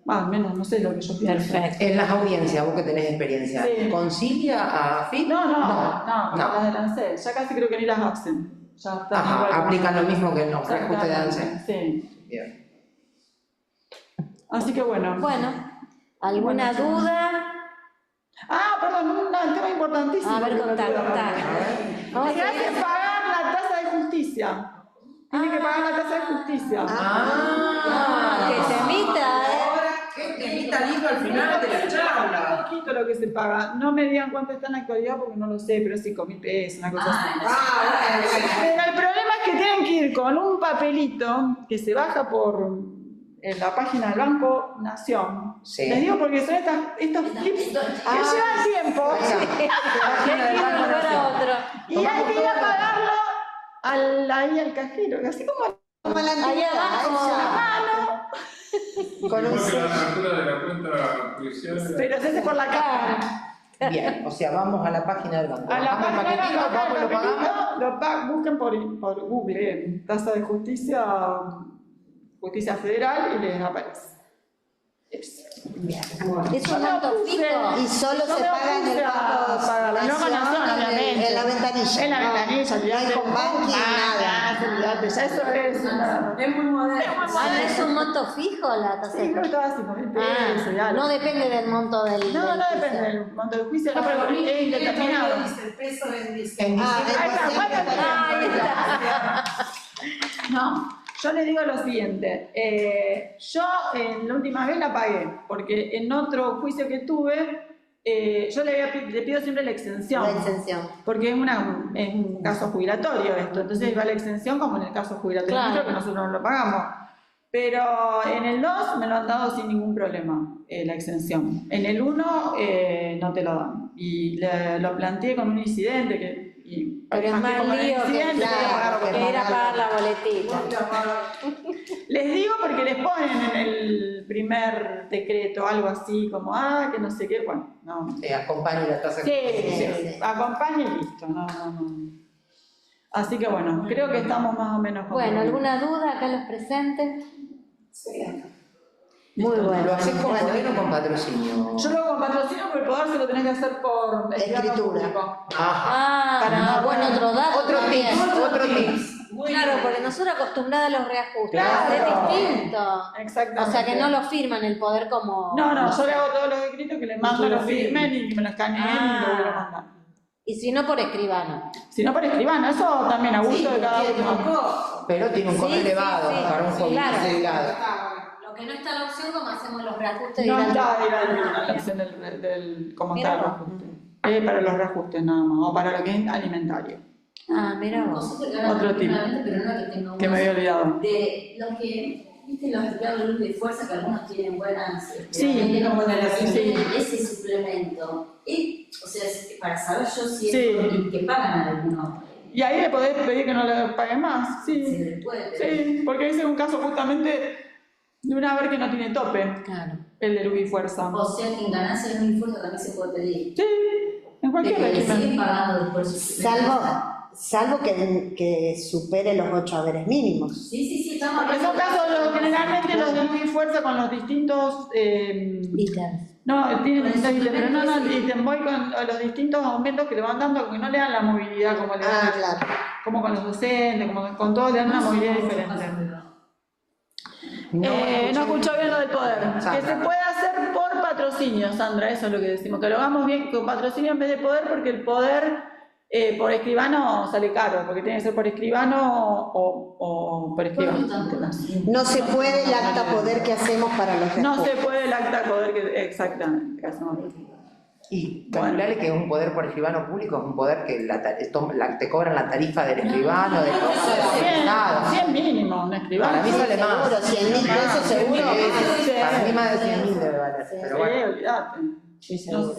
Al menos no sé lo que yo pienso. Perfecto. En las audiencias, vos que tenés experiencia, Sí. ¿concilia a FIP? No, no. las de ANSES, ya casi creo que ni las hacen. Ya está Ajá, igual como- aplican lo mismo que en los reajustes de ANSES. Sí. Bien. Así que bueno. Bueno, ¿alguna Bueno, duda? Perdón, un tema importantísimo. A ver, que me contá, olvidé. contá. ¿Cómo Tiene se que dice? pagar la tasa de justicia. Tiene que pagar la tasa de justicia. Qué temita, ¡Qué temita lindo al final de la charla! Es poquito lo que se paga. No me digan cuánto está en la actualidad porque no lo sé, pero es 5.000 pesos, una cosa así. Pero el problema es que tienen que ir con un papelito que se baja en la página del Banco Nación. Sí. Les digo porque son estos clips que llevan tiempo. De un lugar a otro. Y hay que ir a pagarlo ahí al cajero, así como Como la Ahí antigüedad, abajo. a mano, con un Igual que la apertura de la cuenta judicial. pero se hace por la cara. Bien, o sea, vamos a la página del banco. A la Bajamos el página, paquetito, vamos, lo pagamos. busquen por Google, tasa de justicia federal y les aparece. ¿Es un monto fijo? Y solo se paga en el Banco Nación, obviamente. en la ventanilla. En la ventanilla, No hay home banking, nada. olvidate, ya eso es Es muy moderno. ¿No es un monto fijo la tasa? Sí, creo que estaba 5.000 pesos y algo. No depende del monto del... No, del no juicio. depende del monto del juicio, no, pero es indeterminado. El peso del dice. En Ah, diciembre. Ahí está. No, yo les digo lo siguiente. Yo en la última vez la pagué, porque en otro juicio que tuve, yo le pido siempre la exención. La exención. Porque es un caso jubilatorio esto, entonces va la exención como en el caso jubilatorio, Claro. creo que nosotros no lo pagamos. Pero en el 2 me lo han dado sin ningún problema, la exención. En el 1 no te lo dan. Y lo planteé con un incidente Pero es más como el lío que, incidente, claro, que que ir a pagar la boletita. les digo porque les ponen en el primer decreto algo así como, que no sé qué, bueno, no. Acompañe la tasa. Sí, Sí. acompañe y listo, no. Así que bueno, creo que estamos más o menos Bueno, conformes. ¿alguna duda acá los presentes? Muy ¿Lo bueno. haces con poder o con patrocinio? Yo lo hago con patrocinio, pero el poder se lo tenés que hacer por Escritura. público. Ajá. Ah, bueno, otro dato Otro también. tip, otro tip. Claro, porque nosotros acostumbrados a los reajustes, Claro. es distinto. Exactamente. O sea que no lo firman el poder como... No, yo le hago todos los escritos que le mando, lo firmen y que me lo escaneen y lo vuelvo a mandar. Y si no por escribano. Si no por escribano, eso también a gusto de cada uno. Pero tiene un costo Sí, sí, elevado sí, para un sí, joven claro. jubilado. Lo que no está en la opción, como hacemos los reajustes de No ir al- está la opción del cómo Mira está el vos. reajuste. Para los reajustes nada más, o para lo que es alimentario. Ah, mira vos. Nosotros que ahora Otro tipo. últimamente, pero no que tengo Que me había olvidado. de los que, viste, los empleados de luz de fuerza, que algunos tienen buenas, Sí, tienen buenas sí. tienen ese suplemento. O sea, para saber yo si Sí. es y que pagan algunos. Y ahí le podés pedir que no le paguen más, Se sí. les puede, Sí, porque ese es un caso justamente de una haber que no tiene tope, Claro. el de luz y fuerza. o sea que en ganancias de un fuerza también se puede pedir. Sí, en cualquier Pero le siguen régimen. pagando después suplemento. Salvo que supere los 8 haberes mínimos. Sí, estamos Porque son casos, generalmente los de luz y fuerza con los distintos... Ítems. no, tienen Con el distintos ítems, pero no, suplemento, ítem, voy con los distintos aumentos que le van dando, porque no le dan la movilidad como le dan, Claro. como con los docentes, como con todos le dan una movilidad diferente. No escuchó bien lo del poder. Sandra. Que se puede hacer por patrocinio, Sandra, eso es lo que decimos. Que lo hagamos bien con patrocinio en vez de poder, porque el poder por escribano sale caro, porque tiene que ser por escribano o por escribano. No se puede el acta poder que hacemos para los No se reajustes. puede el acta poder que exactamente que hacemos. Y calcularle que es un poder por escribano público, es un poder que te cobran la tarifa del escribano, del Estado. 100 mínimo, un escribano. Para mí sale más. Seguro, 100.000 pesos seguro. Para mí más de 100.000 debe valer. Pero Sí, bueno, olvídate.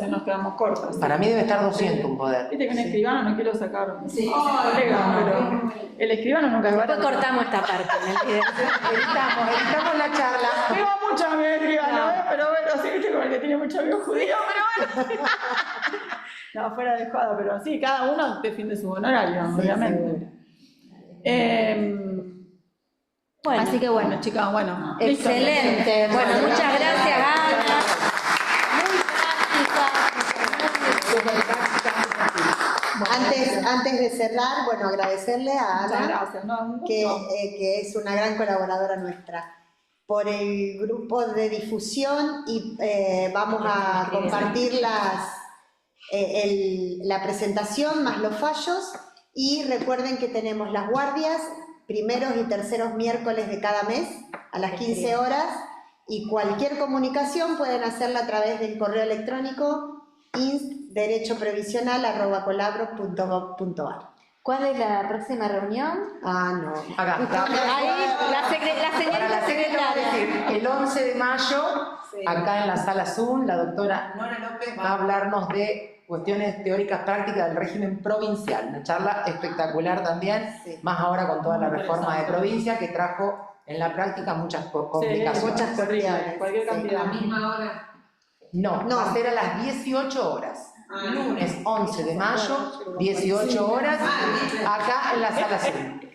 Nos quedamos cortos. para mí debe estar 200 un poder. Viste que un escribano no quiero sacar Sí. colegas, pero el escribano nunca es Después barato. cortamos esta parte en el video. Editamos la charla. Tengo mucho amigo escribano, pero bueno, sí, viste como el que tiene mucho amigo judío, pero bueno. No, fuera de joda, pero sí, cada uno defiende su honorario, obviamente. Bueno. Así que bueno, chicas, bueno. listo. Excelente. Bueno, muchas gracias, Ana. Muy práctica. Antes de cerrar, bueno, agradecerle a Muchas Ana, gracias, no, un gusto. que es una gran colaboradora nuestra, por el grupo de difusión y vamos a compartir la presentación más los fallos y recuerden que tenemos las guardias primeros y terceros miércoles de cada mes a las 15 horas y cualquier comunicación pueden hacerla a través del correo electrónico instderechoprevisional@colabro.gov.ar. ¿Cuál es la próxima reunión? No. Acá. Ahí, la señorita secretaria. El 11 de mayo, acá en la sala Zoom, la doctora Nora López va a hablarnos de cuestiones teóricas prácticas del régimen provincial. Una charla espectacular también, más ahora con toda la reforma de provincia que trajo en la práctica muchas complicaciones. Muchas corridas, cualquier Sí. cantidad. A la misma hora. No, va a ser a las 18 horas. lunes 11 de mayo, 18 horas, acá en la sala azul.